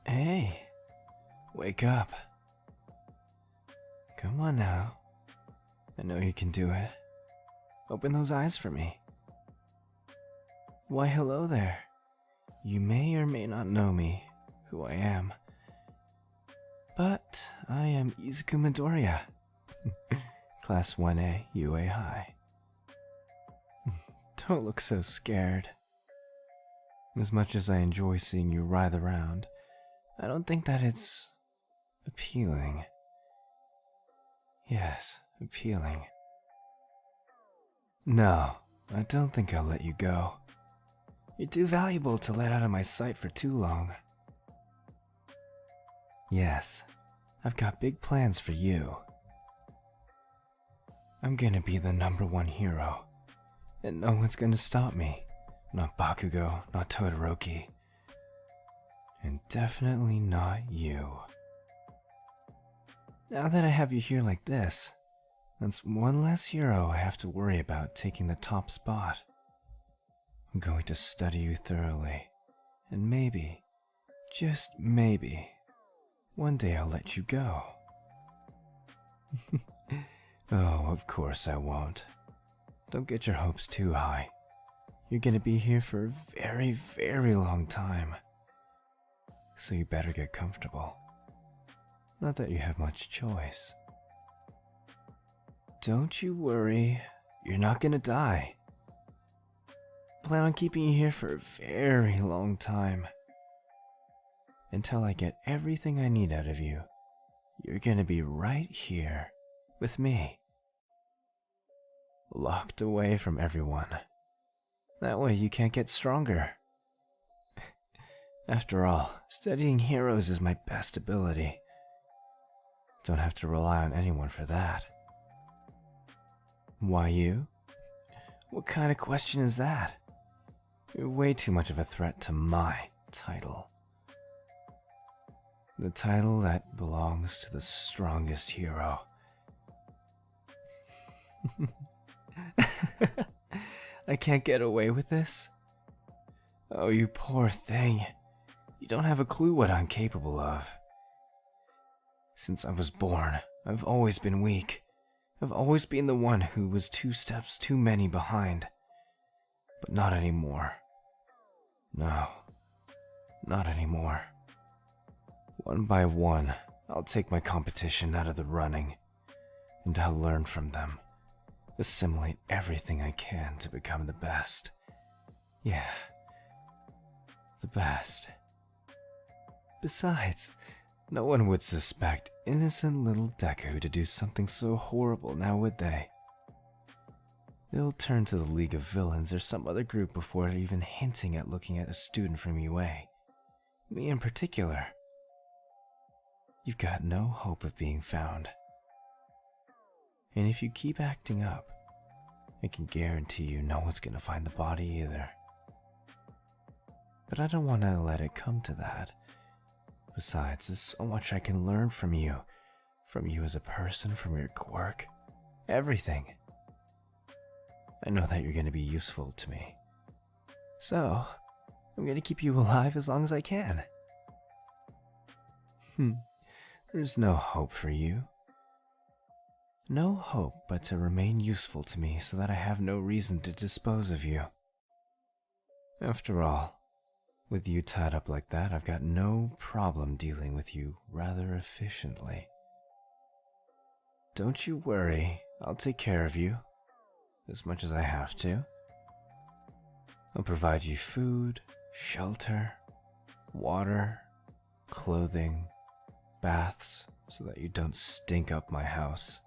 Hey, wake up. Come on now. I know you can do it. Open those eyes for me. Why, hello there. You may or may not know me, who I am. But I am Izuku Midoriya, Class 1A, UA High. Don't look so scared. As much as I enjoy seeing you writhe around, I don't think that it's appealing. Yes, appealing. No, I don't think I'll let you go. You're too valuable to let out of my sight for too long. Yes, I've got big plans for you. I'm gonna be the #1 hero, and no one's gonna stop me. Not Bakugo, not Todoroki, and definitely not you. Now that I have you here like this, that's one less hero I have to worry about taking the top spot. I'm going to study you thoroughly, and maybe, just maybe, one day I'll let you go. Oh, of course I won't. Don't get your hopes too high. You're gonna be here for a very, very long time. So you better get comfortable. Not that you have much choice. Don't you worry, you're not gonna die. Plan on keeping you here for a very long time. Until I get everything I need out of you, you're gonna be right here with me. Locked away from everyone. That way you can't get stronger. After all, studying heroes is my best ability. Don't have to rely on anyone for that. Why you? What kind of question is that? You're way too much of a threat to my title. The title that belongs to the strongest hero. I can't get away with this? Oh, you poor thing. You don't have a clue what I'm capable of. Since I was born, I've always been weak. I've always been the one who was 2 steps too many behind. But not anymore. No, not anymore. One by one, I'll take my competition out of the running, and I'll learn from them. Assimilate everything I can to become the best. Yeah, the best. Besides, no one would suspect innocent little Deku to do something so horrible, now would they? They'll turn to the League of Villains or some other group before even hinting at looking at a student from UA. Me in particular. You've got no hope of being found. And if you keep acting up, I can guarantee you no one's gonna find the body either. But I don't want to let it come to that. Besides, there's so much I can learn from you as a person, from your quirk, everything. I know that you're gonna be useful to me. So, I'm gonna keep you alive as long as I can. There's no hope for you. No hope but to remain useful to me so that I have no reason to dispose of you. After all, with you tied up like that, I've got no problem dealing with you rather efficiently. Don't you worry, I'll take care of you, as much as I have to. I'll provide you food, shelter, water, clothing, baths, so that you don't stink up my house.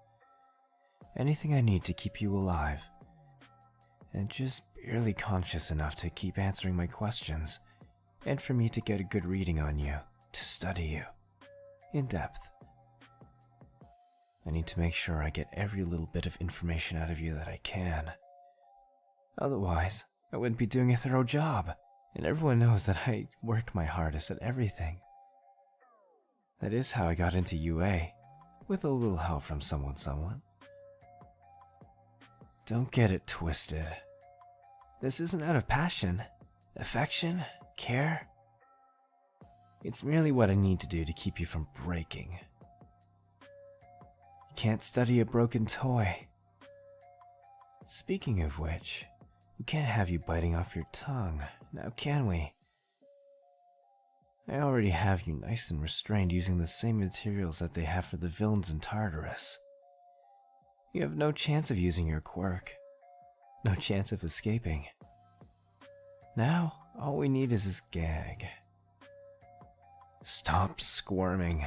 Anything I need to keep you alive, and just barely conscious enough to keep answering my questions, and for me to get a good reading on you, to study you, in depth. I need to make sure I get every little bit of information out of you that I can. Otherwise, I wouldn't be doing a thorough job, and everyone knows that I work my hardest at everything. That is how I got into UA, with a little help from someone. Don't get it twisted. This isn't out of passion, affection, care. It's merely what I need to do to keep you from breaking. You can't study a broken toy. Speaking of which, we can't have you biting off your tongue, now can we? I already have you nice and restrained using the same materials that they have for the villains in Tartarus. You have no chance of using your quirk. No chance of escaping. Now, all we need is this gag. Stop squirming.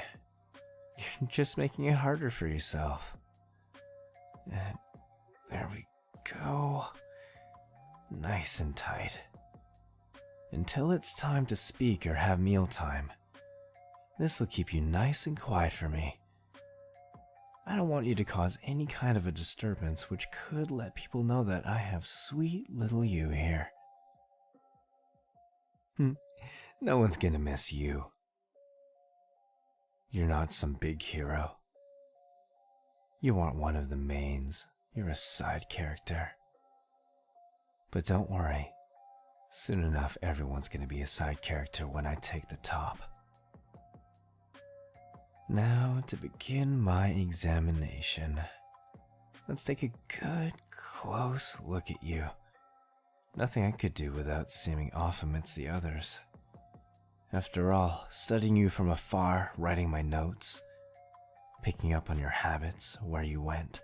You're just making it harder for yourself. And there we go. Nice and tight. Until it's time to speak or have mealtime. This will keep you nice and quiet for me. I don't want you to cause any kind of a disturbance which could let people know that I have sweet little you here. No one's gonna miss you. You're not some big hero. You aren't one of the mains. You're a side character. But don't worry. Soon enough, everyone's gonna be a side character when I take the top. Now, to begin my examination, let's take a good, close look at you. Nothing I could do without seeming off amidst the others. After all, studying you from afar, writing my notes, picking up on your habits, where you went,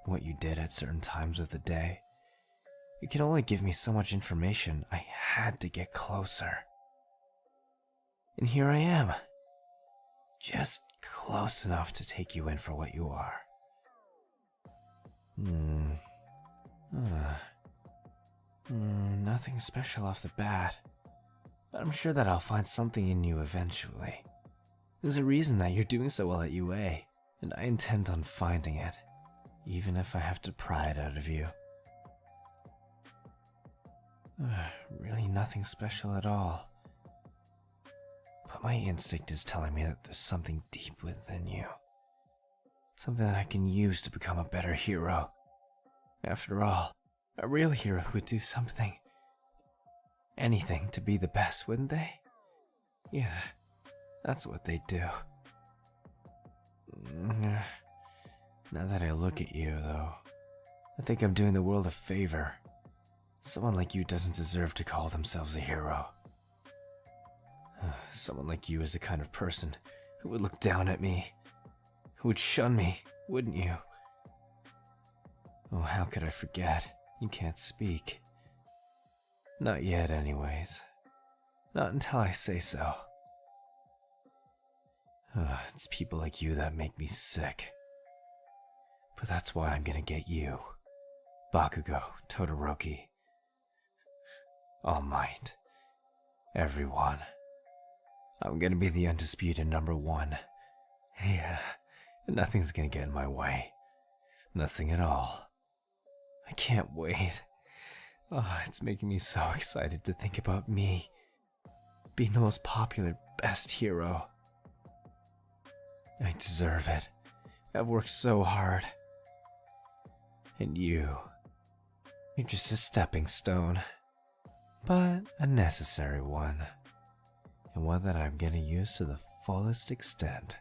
what you did at certain times of the day, it can only give me so much information. I had to get closer. And here I am. Just close enough to take you in for what you are. Nothing special off the bat. But I'm sure that I'll find something in you eventually. There's a reason that you're doing so well at UA, and I intend on finding it, even if I have to pry it out of you. Really nothing special at all. But my instinct is telling me that there's something deep within you. Something that I can use to become a better hero. After all, a real hero would do something. Anything to be the best, wouldn't they? Yeah, that's what they do. Now that I look at you, though, I think I'm doing the world a favor. Someone like you doesn't deserve to call themselves a hero. Someone like you is the kind of person who would look down at me, who would shun me, wouldn't you? Oh, how could I forget? You can't speak. Not yet, anyways. Not until I say so. It's people like you that make me sick. But that's why I'm gonna get you. Bakugo, Todoroki. All Might. Everyone. I'm gonna be the undisputed #1. Yeah, nothing's gonna get in my way. Nothing at all. I can't wait. Oh, it's making me so excited to think about me. Being the most popular, best hero. I deserve it. I've worked so hard. And you're just a stepping stone. But a necessary one. And one that I'm gonna use to the fullest extent.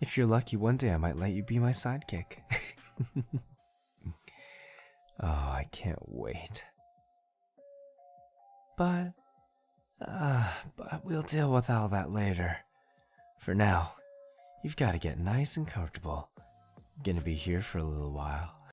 If you're lucky, one day I might let you be my sidekick. Oh, I can't wait. But we'll deal with all that later. For now, you've got to get nice and comfortable. I'm gonna be here for a little while.